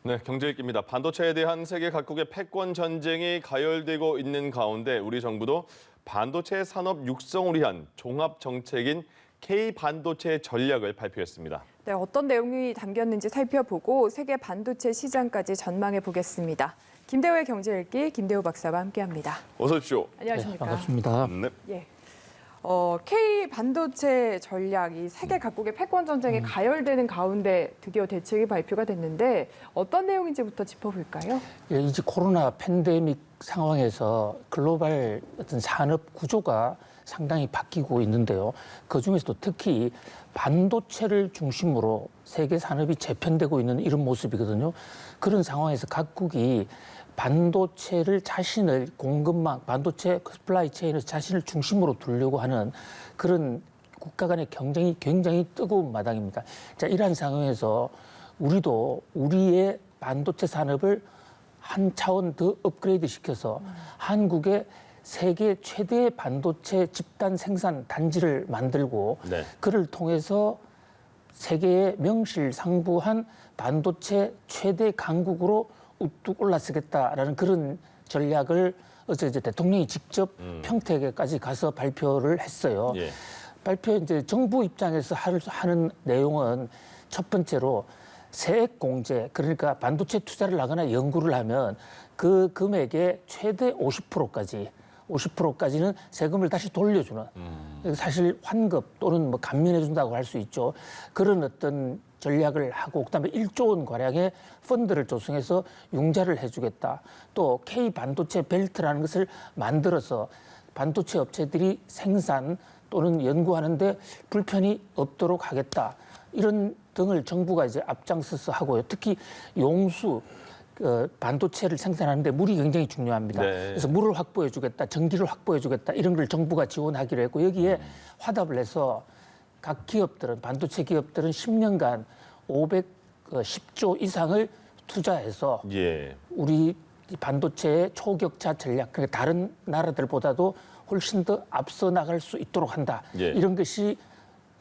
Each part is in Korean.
네, 경제일기입니다. 반도체에 대한 세계 각국의 패권 전쟁이 가열되고 있는 가운데 우리 정부도 반도체 산업 육성을 위한 종합 정책인 K-반도체 전략을 발표했습니다. 네, 어떤 내용이 담겼는지 살펴보고 세계 반도체 시장까지 전망해 보겠습니다. 김대호의 경제일기 김대호 박사와 함께합니다. 어서 오십시오. 안녕하십니까? 네, 반갑습니다. 네. 예. K 반도체 전략이 세계 각국의 패권 전쟁이 가열되는 가운데 드디어 대책이 발표가 됐는데 어떤 내용인지부터 짚어볼까요? 예, 이제 코로나 팬데믹 상황에서 글로벌 어떤 산업 구조가 상당히 바뀌고 있는데요. 그 중에서도 특히 반도체를 중심으로 세계 산업이 재편되고 있는 이런 모습이거든요. 그런 상황에서 각국이 반도체를 자신을 공급망, 반도체 스플라이 체인을 자신을 중심으로 두려고 하는 그런 국가 간의 경쟁이 굉장히 뜨거운 마당입니다. 자, 이러한 상황에서 우리도 우리의 반도체 산업을 한 차원 더 업그레이드 시켜서 한국의 세계 최대의 반도체 집단 생산 단지를 만들고 네. 그를 통해서 세계의 명실상부한 반도체 최대 강국으로 우뚝 올라서겠다라는 그런 전략을 어제 이제 대통령이 직접 평택에까지 가서 발표를 했어요. 예. 발표 이제 정부 입장에서 하는 내용은 첫 번째로 세액 공제, 그러니까 반도체 투자를 하거나 연구를 하면 그 금액의 최대 50%까지는 세금을 다시 돌려주는 사실 환급 또는 뭐 감면해준다고 할 수 있죠. 그런 어떤 전략을 하고 그다음에 1조 원 가량의 펀드를 조성해서 융자를 해주겠다. 또 K 반도체 벨트라는 것을 만들어서 반도체 업체들이 생산 또는 연구하는데 불편이 없도록 하겠다. 이런 등을 정부가 이제 앞장서서 하고요. 특히 용수 반도체를 생산하는데 물이 굉장히 중요합니다. 네. 그래서 물을 확보해주겠다, 전기를 확보해주겠다 이런 걸 정부가 지원하기로 했고 여기에 화답을 해서 각 기업들은 반도체 기업들은 10년간 510조 이상을 투자해서 예. 우리 반도체의 초격차 전략, 그러니까 다른 나라들보다도 훨씬 더 앞서 나갈 수 있도록 한다. 예. 이런 것이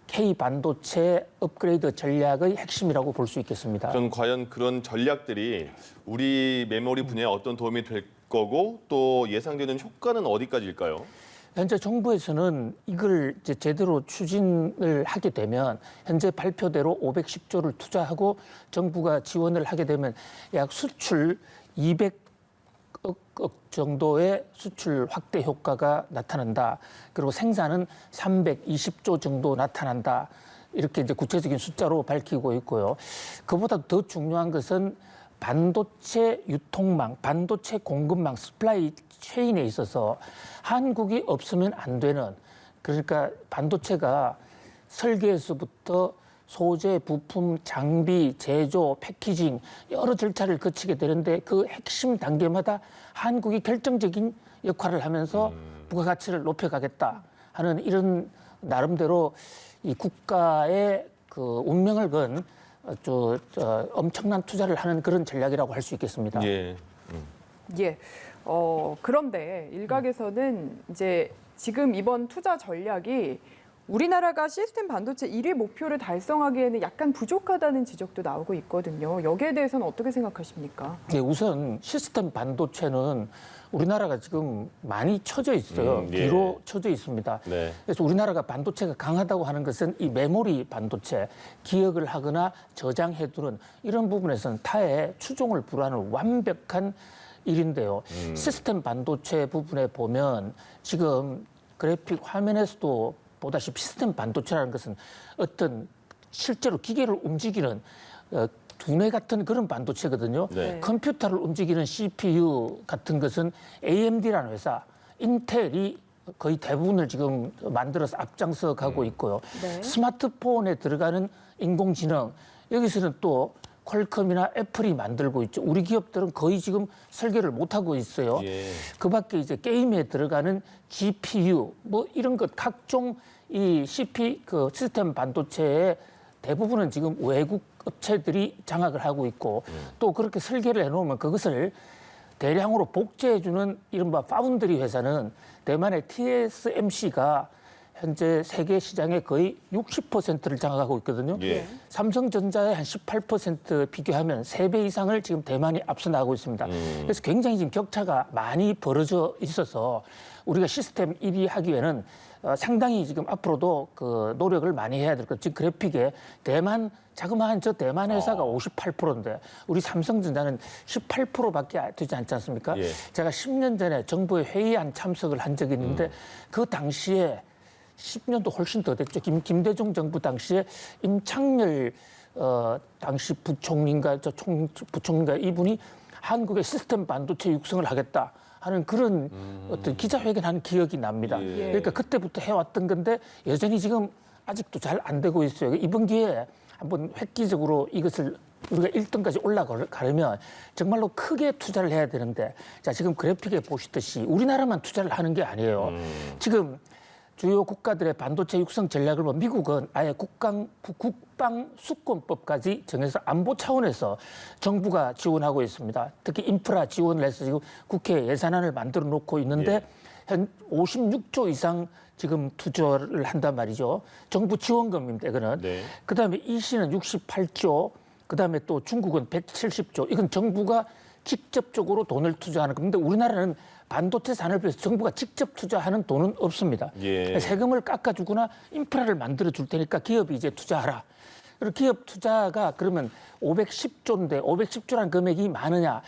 K 반도체 업그레이드 전략의 핵심이라고 볼 수 있겠습니다. 그럼 과연 그런 전략들이 우리 메모리 분야에 어떤 도움이 될 거고 또 예상되는 효과는 어디까지일까요? 현재 정부에서는 이걸 이제 제대로 추진을 하게 되면 현재 발표대로 510조를 투자하고 정부가 지원을 하게 되면 약 수출 200억 정도의 수출 확대 효과가 나타난다. 그리고 생산은 320조 정도 나타난다. 이렇게 이제 구체적인 숫자로 밝히고 있고요. 그보다 더 중요한 것은 반도체 유통망, 반도체 공급망, 스플라이 체인에 있어서 한국이 없으면 안 되는, 그러니까 반도체가 설계에서부터 소재, 부품, 장비, 제조, 패키징 여러 절차를 거치게 되는데 그 핵심 단계마다 한국이 결정적인 역할을 하면서 부가가치를 높여가겠다 하는 이런 나름대로 이 국가의 그 운명을 건 엄청난 투자를 하는 그런 전략이라고 할 수 있겠습니다. 예. 예. 그런데 일각에서는 이제 지금 이번 투자 전략이 우리나라가 시스템 반도체 1위 목표를 달성하기에는 약간 부족하다는 지적도 나오고 있거든요. 여기에 대해서는 어떻게 생각하십니까? 네, 우선 시스템 반도체는 우리나라가 지금 많이 처져 있어요. 예. 뒤로 처져 있습니다. 네. 그래서 우리나라가 반도체가 강하다고 하는 것은 이 메모리 반도체, 기억을 하거나 저장해두는 이런 부분에서는 타의 추종을 불허하는 완벽한 일인데요. 시스템 반도체 부분에 보면 지금 그래픽 화면에서도 보다시피 시스템 반도체라는 것은 어떤 실제로 기계를 움직이는 두뇌 같은 그런 반도체거든요. 네. 컴퓨터를 움직이는 CPU 같은 것은 AMD라는 회사, 인텔이 거의 대부분을 지금 만들어서 앞장서 가고 있고요. 네. 스마트폰에 들어가는 인공지능, 여기서는 또 퀄컴이나 애플이 만들고 있죠. 우리 기업들은 거의 지금 설계를 못하고 있어요. 예. 그 밖에 이제 게임에 들어가는 GPU, 뭐 이런 것 각종 이 시스템 반도체의 대부분은 지금 외국 업체들이 장악을 하고 있고 또 그렇게 설계를 해놓으면 그것을 대량으로 복제해주는 이른바 파운드리 회사는 대만의 TSMC가 현재 세계 시장의 거의 60%를 장악하고 있거든요. 예. 삼성전자의 한 18% 비교하면 3배 이상을 지금 대만이 앞서 나가고 있습니다. 그래서 굉장히 지금 격차가 많이 벌어져 있어서 우리가 시스템 1위 하기에는 상당히 지금 앞으로도 그 노력을 많이 해야 될 것. 지금 그래픽에 대만 자그마한 저 대만 회사가 58%인데 우리 삼성전자는 18%밖에 되지 않지 않습니까? 예. 제가 10년 전에 정부의 회의안 참석을 한 적이 있는데 그 당시에 10년도 훨씬 더 됐죠. 김대중 정부 당시에 임창열 당시 부총리인가 부총리인가 이분이 한국의 시스템 반도체 육성을 하겠다 하는 그런 어떤 기자회견한 기억이 납니다. 예. 그러니까 그때부터 해왔던 건데 여전히 지금 아직도 잘 안 되고 있어요. 이번 기회에 한번 획기적으로 이것을 우리가 1등까지 올라가려면 정말로 크게 투자를 해야 되는데 자 지금 그래픽에 보시듯이 우리나라만 투자를 하는 게 아니에요. 지금 주요 국가들의 반도체 육성 전략을 보면 미국은 아예 국방 수권법까지 정해서 안보 차원에서 정부가 지원하고 있습니다. 특히 인프라 지원을 해서 지금 국회 예산안을 만들어 놓고 있는데 한 56조 이상 지금 투자를 한단 말이죠. 정부 지원금입니다. 이거는. 네. 그다음에 이시는 68조, 그다음에 또 중국은 170조. 이건 정부가 직접적으로 돈을 투자하는 겁니다. 우리나라는 반도체 산업에서 정부가 직접 투자하는 돈은 없습니다. 예. 세금을 깎아주거나 인프라를 만들어 줄 테니까 기업이 이제 투자하라. 그리고 기업 투자가 그러면 510조인데 510조라는 금액이 많으냐?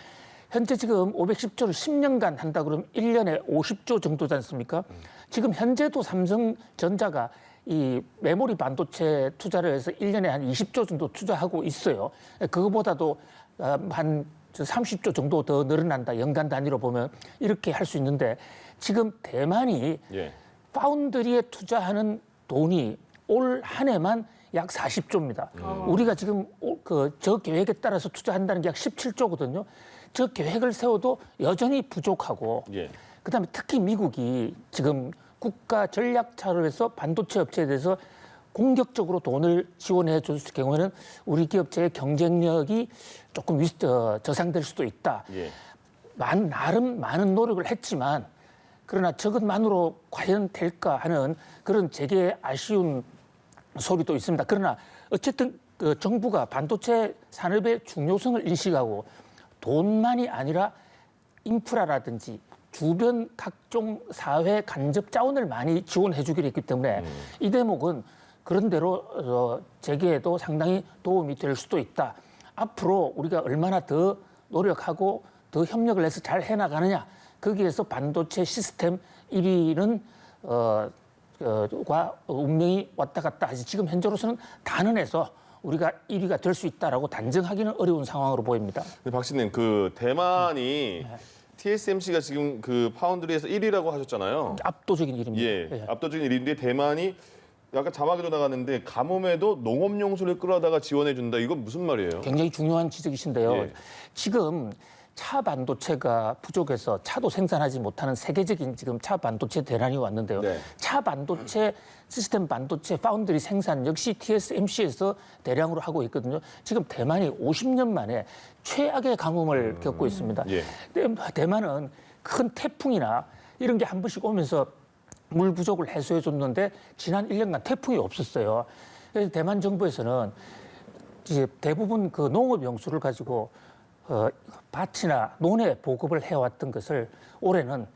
현재 지금 510조를 10년간 한다 그러면 1년에 50조 정도지 않습니까? 지금 현재도 삼성전자가 이 메모리 반도체 투자를 해서 1년에 한 20조 정도 투자하고 있어요. 그거보다도 한 30조 정도 더 늘어난다. 연간 단위로 보면 이렇게 할 수 있는데 지금 대만이 예. 파운드리에 투자하는 돈이 올 한 해만 약 40조입니다. 우리가 지금 저 계획에 따라서 투자한다는 게 약 17조거든요. 저 계획을 세워도 여전히 부족하고 예. 그다음에 특히 미국이 지금 국가 전략 차원에서 반도체 업체에 대해서 공격적으로 돈을 지원해 줬을 경우에는 우리 기업체의 경쟁력이 조금 저상될 수도 있다. 예. 나름 많은 노력을 했지만 그러나 저것만으로 과연 될까 하는 그런 되게 아쉬운 소리도 있습니다. 그러나 어쨌든 그 정부가 반도체 산업의 중요성을 인식하고 돈만이 아니라 인프라라든지 주변 각종 사회 간접 자원을 많이 지원해 주기로 했기 때문에 이 대목은 그런 대로 재계에도 상당히 도움이 될 수도 있다. 앞으로 우리가 얼마나 더 노력하고 더 협력을 해서 잘 해나가느냐. 거기에서 반도체 시스템 1위는 과 운명이 왔다 갔다 하지 지금 현재로서는 단언해서 우리가 1위가 될 수 있다라고 단정하기는 어려운 상황으로 보입니다. 박 씨님, 그 대만이 TSMC가 지금 그 파운드리에서 1위라고 하셨잖아요. 압도적인 일입니다. 예. 압도적인 1위인데 대만이 약간 자막으로 나갔는데 가뭄에도 농업용수를 끌어다가 지원해준다. 이건 무슨 말이에요? 굉장히 중요한 지적이신데요. 예. 지금 차 반도체가 부족해서 차도 생산하지 못하는 세계적인 지금 차 반도체 대란이 왔는데요. 네. 차 반도체, 시스템 반도체 파운드리 생산 역시 TSMC에서 대량으로 하고 있거든요. 지금 대만이 50년 만에 최악의 가뭄을 겪고 있습니다. 예. 대만은 큰 태풍이나 이런 게 한 번씩 오면서 물 부족을 해소해 줬는데 지난 1년간 태풍이 없었어요. 그래서 대만 정부에서는 이제 대부분 그 농업 용수를 가지고 밭이나 논에 보급을 해왔던 것을 올해는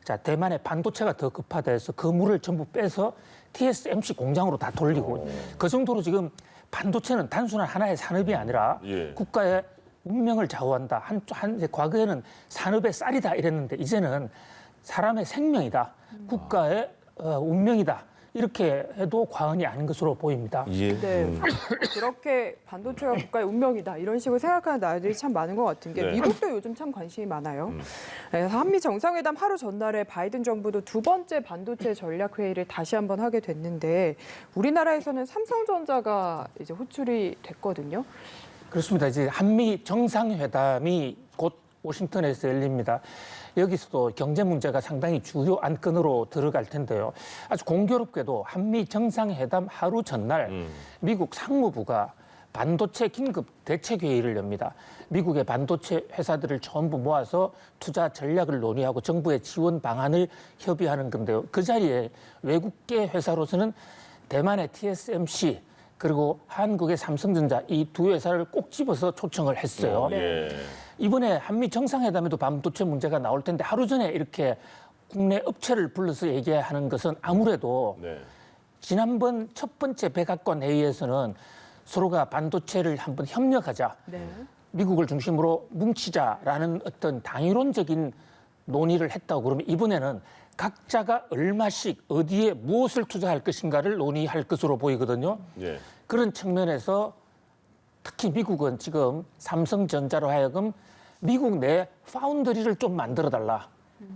자 대만의 반도체가 더 급하다 해서 그 물을 전부 빼서 TSMC 공장으로 다 돌리고 그 정도로 지금 반도체는 단순한 하나의 산업이 아니라 예. 국가의 운명을 좌우한다. 과거에는 산업의 쌀이다 이랬는데 이제는 사람의 생명이다. 국가의 운명이다. 이렇게 해도 과언이 아닌 것으로 보입니다. 예. 네. 그렇게 반도체가 국가의 운명이다 이런 식으로 생각하는 나라들이 참 많은 것 같은 게 네. 미국도 요즘 참 관심이 많아요. 네, 한미 정상회담 하루 전날에 바이든 정부도 두 번째 반도체 전략 회의를 다시 한번 하게 됐는데 우리나라에서는 삼성전자가 이제 호출이 됐거든요. 그렇습니다. 이제 한미 정상회담이 곧 워싱턴에서 열립니다. 여기서도 경제 문제가 상당히 주요 안건으로 들어갈 텐데요. 아주 공교롭게도 한미 정상회담 하루 전날 미국 상무부가 반도체 긴급 대책회의를 엽니다. 미국의 반도체 회사들을 전부 모아서 투자 전략을 논의하고 정부의 지원 방안을 협의하는 건데요. 그 자리에 외국계 회사로서는 대만의 TSMC 그리고 한국의 삼성전자 이 두 회사를 꼭 집어서 초청을 했어요. 예. 이번에 한미 정상회담에도 반도체 문제가 나올 텐데 하루 전에 이렇게 국내 업체를 불러서 얘기하는 것은 아무래도 네. 지난번 첫 번째 백악관 회의에서는 서로가 반도체를 한번 협력하자, 네. 미국을 중심으로 뭉치자라는 어떤 당위론적인 논의를 했다고 그러면 이번에는 각자가 얼마씩 어디에 무엇을 투자할 것인가를 논의할 것으로 보이거든요. 예. 그런 측면에서 특히 미국은 지금 삼성전자로 하여금 미국 내 파운드리를 좀 만들어달라.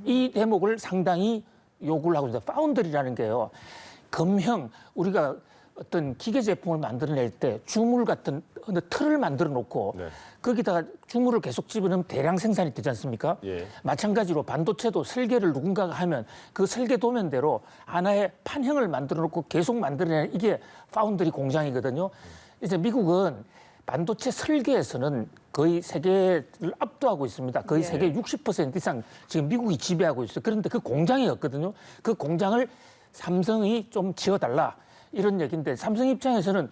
이 대목을 상당히 요구를 하고 있습니다. 파운드리라는 게요. 금형, 우리가 어떤 기계 제품을 만들어낼 때 주물 같은 어느 틀을 만들어 놓고 네. 거기다가 주물을 계속 집어넣으면 대량 생산이 되지 않습니까? 예. 마찬가지로 반도체도 설계를 누군가가 하면 그 설계 도면대로 하나의 판형을 만들어 놓고 계속 만들어내는 이게 파운드리 공장이거든요. 이제 미국은 반도체 설계에서는 거의 세계를 압도하고 있습니다. 거의 예. 세계 60% 이상 지금 미국이 지배하고 있어요. 그런데 그 공장이 없거든요. 그 공장을 삼성이 좀 지어달라 이런 얘기인데 삼성 입장에서는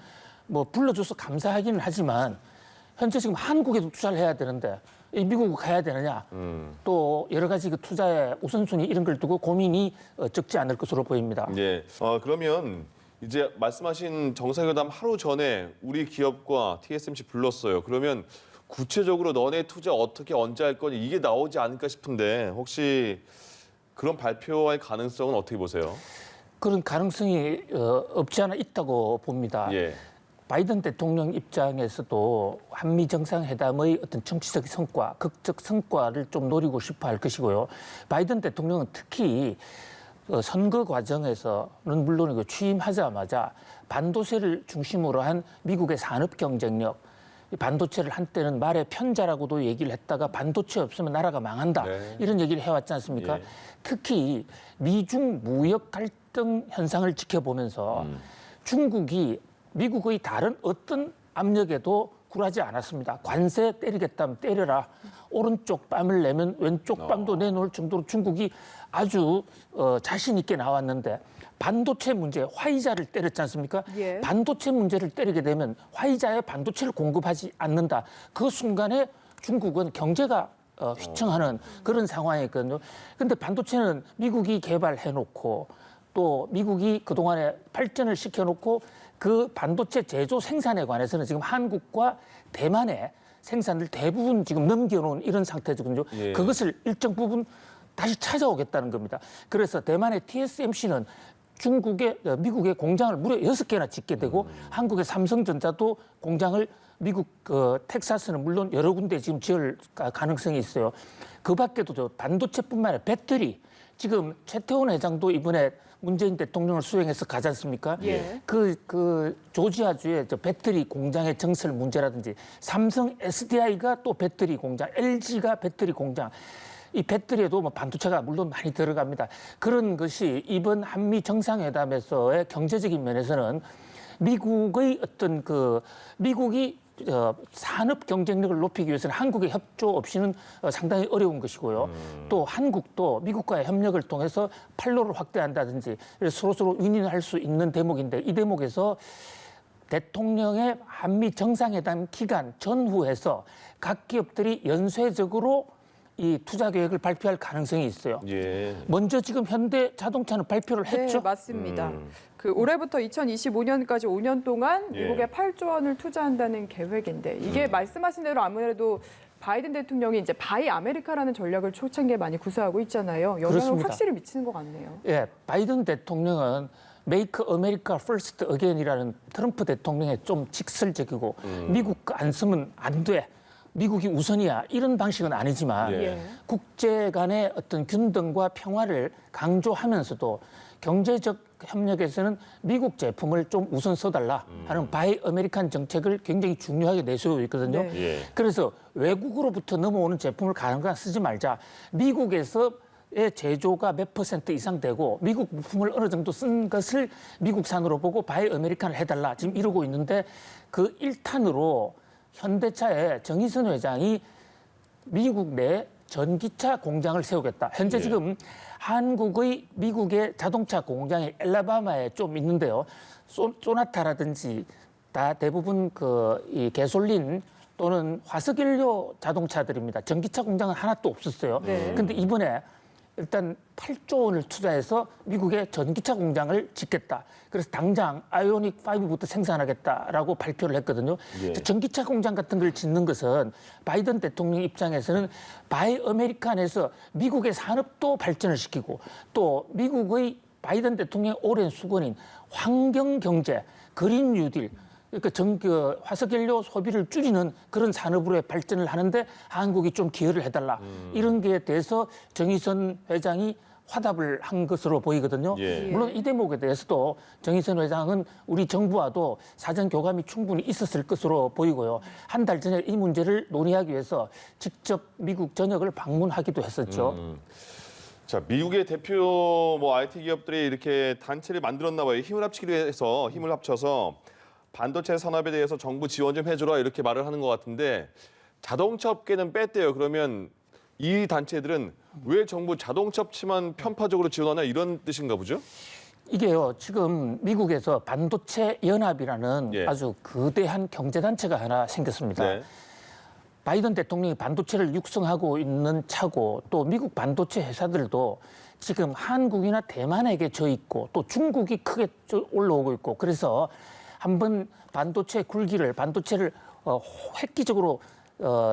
뭐 불러줘서 감사하기는 하지만 현재 지금 한국에도 투자를 해야 되는데 이 미국 가야 되느냐 또 여러 가지 그 투자의 우선순위 이런 걸 두고 고민이 적지 않을 것으로 보입니다. 예. 그러면 이제 말씀하신 정상회담 하루 전에 우리 기업과 TSMC 불렀어요. 그러면 구체적으로 너네 투자 어떻게 언제 할 거니 이게 나오지 않을까 싶은데 혹시 그런 발표할 가능성은 어떻게 보세요? 그런 가능성이 없지 않아 있다고 봅니다. 예. 바이든 대통령 입장에서도 한미 정상회담의 어떤 정치적 성과, 극적 성과를 좀 노리고 싶어 할 것이고요. 바이든 대통령은 특히 선거 과정에서는 물론이고 취임하자마자 반도체를 중심으로 한 미국의 산업 경쟁력, 반도체를 한때는 말의 편자라고도 얘기를 했다가 반도체 없으면 나라가 망한다. 네. 이런 얘기를 해왔지 않습니까? 예. 특히 미중 무역 갈등 현상을 지켜보면서 중국이 미국의 다른 어떤 압력에도 굴하지 않았습니다. 관세 때리겠다면 때려라. 오른쪽 뺨을 내면 왼쪽 뺨도 내놓을 정도로 중국이 아주 자신 있게 나왔는데 반도체 문제, 화이자를 때렸지 않습니까? 예. 반도체 문제를 때리게 되면 화이자에 반도체를 공급하지 않는다. 그 순간에 중국은 경제가 휘청하는 그런 상황이거든요. 근데 반도체는 미국이 개발해놓고 또 미국이 그동안에 발전을 시켜놓고 그 반도체 제조 생산에 관해서는 지금 한국과 대만의 생산을 대부분 지금 넘겨놓은 이런 상태거든요. 예. 그것을 일정 부분 다시 찾아오겠다는 겁니다. 그래서 대만의 TSMC는 미국의 공장을 무려 6개나 짓게 되고 한국의 삼성전자도 공장을 미국 텍사스는 물론 여러 군데 지금 지을 가능성이 있어요. 그 밖에도 저 반도체뿐만 아니라 배터리 지금 최태원 회장도 이번에 문재인 대통령을 수행해서 가지 않습니까? 예. 그 조지아주의 저 배터리 공장의 정설 문제라든지 삼성 SDI가 또 배터리 공장, LG가 배터리 공장. 이 배터리에도 뭐 반도체가 물론 많이 들어갑니다. 그런 것이 이번 한미 정상회담에서의 경제적인 면에서는 미국의 어떤 미국이 산업 경쟁력을 높이기 위해서는 한국의 협조 없이는 상당히 어려운 것이고요. 또 한국도 미국과의 협력을 통해서 판로를 확대한다든지 서로서로 윈윈할 수 있는 대목인데 이 대목에서 대통령의 한미 정상회담 기간 전후에서 각 기업들이 연쇄적으로 이 투자 계획을 발표할 가능성이 있어요. 예. 먼저 지금 현대 자동차는 발표를 했죠. 네, 맞습니다. 그 올해부터 2025년까지 5년 동안 예. 미국에 8조 원을 투자한다는 계획인데 이게 말씀하신 대로 아무래도 바이든 대통령이 이제 바이 아메리카라는 전략을 초창기에 많이 구사하고 있잖아요. 영향을 그렇습니다. 확실히 미치는 것 같네요. 예, 바이든 대통령은 메이크 아메리카 퍼스트 어게인이라는 트럼프 대통령의 좀 직설적이고 미국 안 쓰면 안 돼. 미국이 우선이야. 이런 방식은 아니지만 예. 국제 간의 어떤 균등과 평화를 강조하면서도 경제적 협력에서는 미국 제품을 좀 우선 써달라 하는 바이 아메리칸 정책을 굉장히 중요하게 내세우고 있거든요. 네. 예. 그래서 외국으로부터 넘어오는 제품을 가능한 쓰지 말자. 미국에서 제조가 몇 % 이상 되고 미국 부품을 어느 정도 쓴 것을 미국산으로 보고 바이 아메리칸을 해달라 지금 이러고 있는데 그 일탄으로 현대차의 정의선 회장이 미국 내 전기차 공장을 세우겠다. 현재 예. 지금 한국의 미국의 자동차 공장이 엘라바마에 좀 있는데요. 소나타라든지 다 대부분 이 가솔린 또는 화석연료 자동차들입니다. 전기차 공장은 하나도 없었어요. 네. 근데 이번에 일단 8조 원을 투자해서 미국의 전기차 공장을 짓겠다. 그래서 당장 아이오닉 5부터 생산하겠다라고 발표를 했거든요. 예. 전기차 공장 같은 걸 짓는 것은 바이든 대통령 입장에서는 바이 아메리칸에서 미국의 산업도 발전을 시키고 또 미국의 바이든 대통령의 오랜 수건인 환경 경제, 그린 뉴딜 그러니까 화석연료 소비를 줄이는 그런 산업으로의 발전을 하는데 한국이 좀 기여를 해달라. 이런 게 대해서 정의선 회장이 화답을 한 것으로 보이거든요. 예. 물론 이 대목에 대해서도 정의선 회장은 우리 정부와도 사전 교감이 충분히 있었을 것으로 보이고요. 한 달 전에 이 문제를 논의하기 위해서 직접 미국 전역을 방문하기도 했었죠. 자, 미국의 대표 IT 기업들이 이렇게 단체를 만들었나 봐요. 힘을 합치기 위해서 힘을 합쳐서 반도체 산업에 대해서 정부 지원 좀 해줘라 이렇게 말을 하는 것 같은데 자동차 업계는 뺐대요. 그러면 이 단체들은 왜 정부 자동차 업체만 편파적으로 지원하나 이런 뜻인가 보죠? 이게요, 지금 미국에서 반도체 연합이라는 예. 아주 거대한 경제단체가 하나 생겼습니다. 네. 바이든 대통령이 반도체를 육성하고 있는 차고 또 미국 반도체 회사들도 지금 한국이나 대만에게 져 있고 또 중국이 크게 올라오고 있고 그래서 한번 반도체를 획기적으로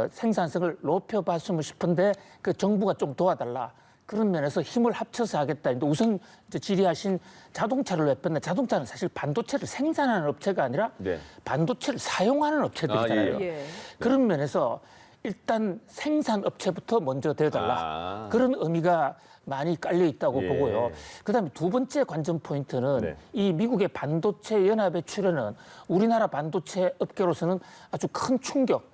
생산성을 높여봤으면 싶은데 그 정부가 좀 도와달라. 그런 면에서 힘을 합쳐서 하겠다. 근데 우선 질의하신 자동차를 왜 뺐나? 자동차는 사실 반도체를 생산하는 업체가 아니라 네. 반도체를 사용하는 업체들이잖아요. 예. 예. 그런 면에서 일단 생산 업체부터 먼저 되어달라. 아. 그런 의미가 많이 깔려 있다고 예. 보고요. 그다음에 두 번째 관전 포인트는 네. 이 미국의 반도체 연합의 출현은 우리나라 반도체 업계로서는 아주 큰 충격.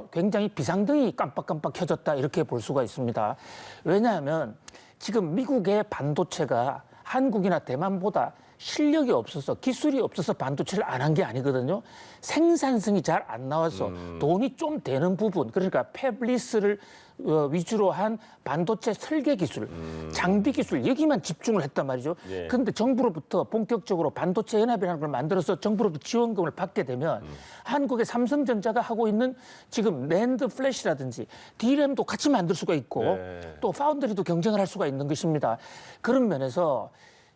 굉장히 비상등이 깜빡깜빡 켜졌다 이렇게 볼 수가 있습니다. 왜냐하면 지금 미국의 반도체가 한국이나 대만보다 실력이 없어서 기술이 없어서 반도체를 안 한 게 아니거든요. 생산성이 잘 안 나와서 돈이 좀 되는 부분 그러니까 팹리스를 위주로 한 반도체 설계 기술, 장비 기술 여기만 집중을 했단 말이죠. 예. 그런데 정부로부터 본격적으로 반도체 연합이라는 걸 만들어서 정부로부터 지원금을 받게 되면 한국의 삼성전자가 하고 있는 지금 낸드 플래시라든지 D램도 같이 만들 수가 있고 네. 또 파운드리도 경쟁을 할 수가 있는 것입니다. 그런 면에서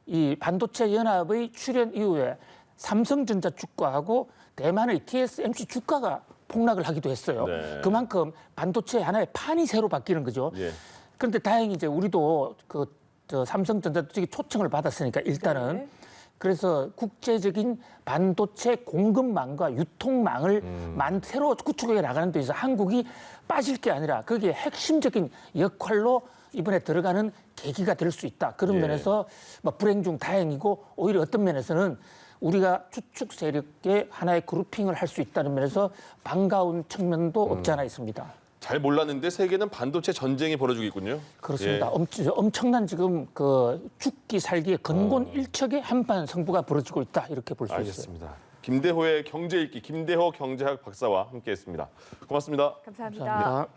이 반도체 연합의 출현 이후에 삼성전자 주가하고 대만의 TSMC 주가가 폭락을 하기도 했어요. 네. 그만큼 반도체 하나의 판이 새로 바뀌는 거죠. 예. 그런데 다행히 이제 우리도 삼성전자 쪽에 초청을 받았으니까 일단은 네. 그래서 국제적인 반도체 공급망과 유통망을 새로 구축해 나가는 데 있어서 한국이 빠질 게 아니라 거기에 핵심적인 역할로 이번에 들어가는 계기가 될 수 있다. 그런 예. 면에서 불행 중 다행이고 오히려 어떤 면에서는 우리가 추축 세력의 하나의 그룹핑을 할 수 있다는 면에서 반가운 측면도 없지 않아 있습니다. 잘 몰랐는데 세계는 반도체 전쟁이 벌어지고 있군요. 그렇습니다. 예. 엄청난 지금 죽기 살기의 건곤 일척의 한판 승부가 벌어지고 있다 이렇게 볼 수 있어요. 알겠습니다. 김대호의 경제 읽기 김대호 경제학 박사와 함께했습니다. 고맙습니다. 감사합니다. 감사합니다.